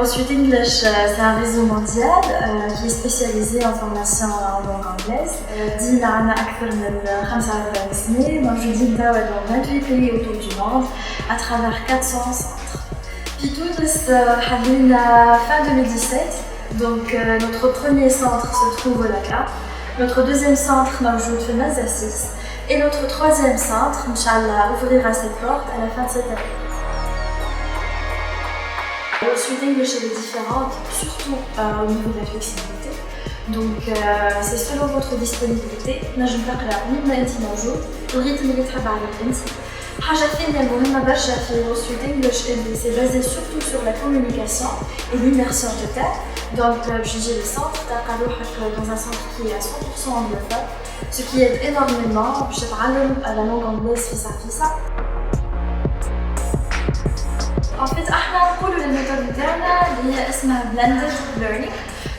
Rossut English, c'est un réseau mondial qui est spécialisé en formation en langue anglaise. دينا عنا أكثر من 45 سنة موجودين توا dans 28 pays autour du monde à travers 400 centres. Puis Tunis حابين fin 2017, donc notre premier centre se trouve au Dakar, notre deuxième centre موجود في Mazas 6 et notre troisième centre, Inch'Allah, ouvrira ses portes à la fin de cette année. Rossut English est différente, surtout au niveau de la flexibilité. Donc c'est selon votre disponibilité. نجم تقرا وين ما انت موجود الريتم اللي تحب عليه انت. حاجة ثانية مهمة برشا في Rossut English اللي c'est basé surtout sur la communication et l'immersion totale. Donc باش تجي للسونتر تلقى روحك dans un centre qui est à 100% anglophone, ce qui aide énormément باش تتعلم la langue anglaise فيسا. En fait, احنا نقولوا الميثود نتاعنا اللي هي اسمها blended learning.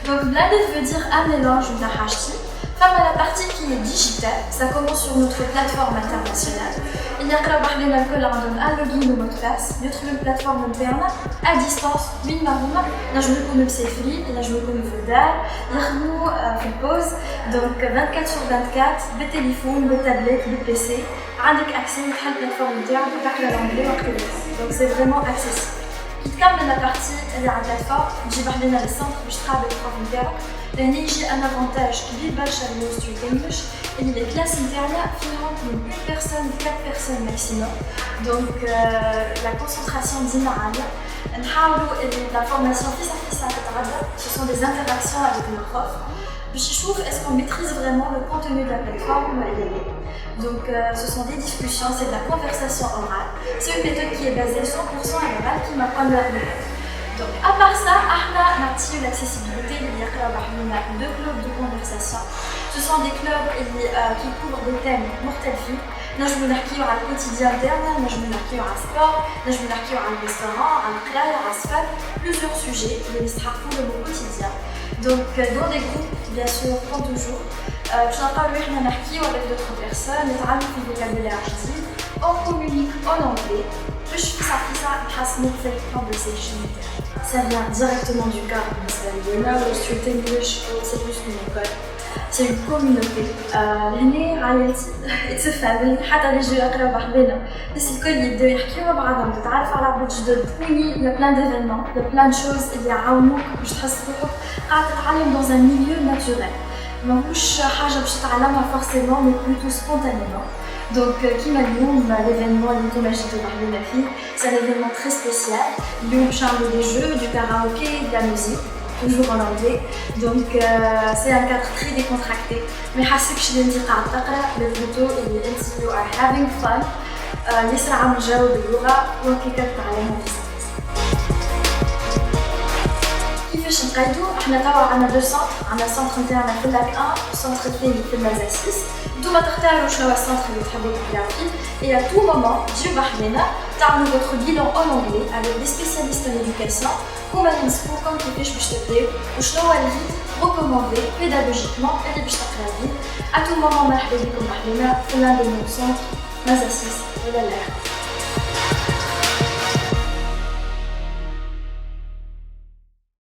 Donc blended veut dire un mélange نتاع حاجتين. Femme à la partie qui est digitale, ça commence sur notre plateforme internationale. Il y a بحدنا الكل عندهم un login و mot de passe. يدخلوا البلاتفورم نتاعنا à distance وين ما هما. نجموا يكونوا مسافرين، نجموا يكونوا في الدار، يخدموا في البوز. Donc 24 sur 24 بالتليفون، بالتابلت، بالبيسي. عندك accès تحل البلاتفورم نتاعك وتقرا الانجلي وقت اللي تحب. Donc c'est vraiment accessible. كي تكمل la partie اللي على البلاتفورم تجي بحدنا للسنتر باش تقابل البروف نتاعك. لأن يجي ان avantage كبير برشا ل Rossut English اللي لي كلاس نتاعنا فيهم من 1 personne 4 personnes maximum. Donc la concentration ديما عالية. نحاولوا اللي la formation فيسا تتعدى. Ce sont des interactions avec le prof. باش يشوف est-ce qu'on maîtrise vraiment le contenu de la plateforme ولا لا. Donc ce sont des discussions, c'est de la conversation orale. C'est une méthode qui est basée 100% à l'oral qui m'apprend la méthode. Donc à part ça, احنا نعطيو l'accessibilité اللي يقراو بحدنا 2 clubs de conversation. Ce sont des clubs qui couvrent des thèmes مختلفين. نجمو نحكيو على الquotidien نتاعنا، نجمو نحكيو على السبور، نجمو نحكيو على الريستوران، على القراية، على السفر، plusieurs sujets اللي يستحقوا le mot quotidien. Donc dans des groupes, bien sûr, comme toujours. باش نلقاو احنا نحكيو avec d'autres personnes، نتعلموا في vocabulaire جديد. On communique en anglais. باش فيسا نحسنوا في الconversation نتاعنا. Ça vient directement du cadre بالنسبة لينا. Rossut English c'est plus qu'une école. C'est une communauté. هنا عائلتي. It's a family. حتى اللي يجيو يقراو بحذنا. الناس الكل يبداو يحكيو مع بعضهم، تتعرف على عباد جدد. Il y a plein d'événements, il y a plein de choses اللي يعاونوك باش تحس روحك قاعد تتعلم dans un milieu naturel. ماهوش حاجة باش تتعلمها forcément mais plutôt spontanément. Donc كيما اليوم l'événement اللي نتوما جيتو بحذنا فيه c'est un événement très spécial. اليوم باش نعملو des jeux, du karaoké, de la musique. Toujours en anglais, donc c'est un cadre très décontracté. Mais حاسكش اللي انت قاعد تقرا بالفوتو اللي انت you are having fun. يسرع نجاوب باللغة وكيف تتعلمها في السنة. كيفاش نقيدو؟ احنا توا عندنا 2 سنتر، عندنا السنتر نتاعنا في اللاك 1 والسنتر الثاني في المازا 6. نتوما تختاروا شنو هو السنتر اللي تحبوا تقراو فيه. Et à tout moment تجيو بحذنا تعملوا votre bilan en anglais avec des spécialistes en éducation. هما ينصحوكم كيفاش باش تبداو وشنو هو الفيد ريكوموندي بيداغوجيكمون اللي باش تقراو فيه. À tout moment مرحبا بكم بحذنا في l'un de nos centres Mazas 6 ولا لا.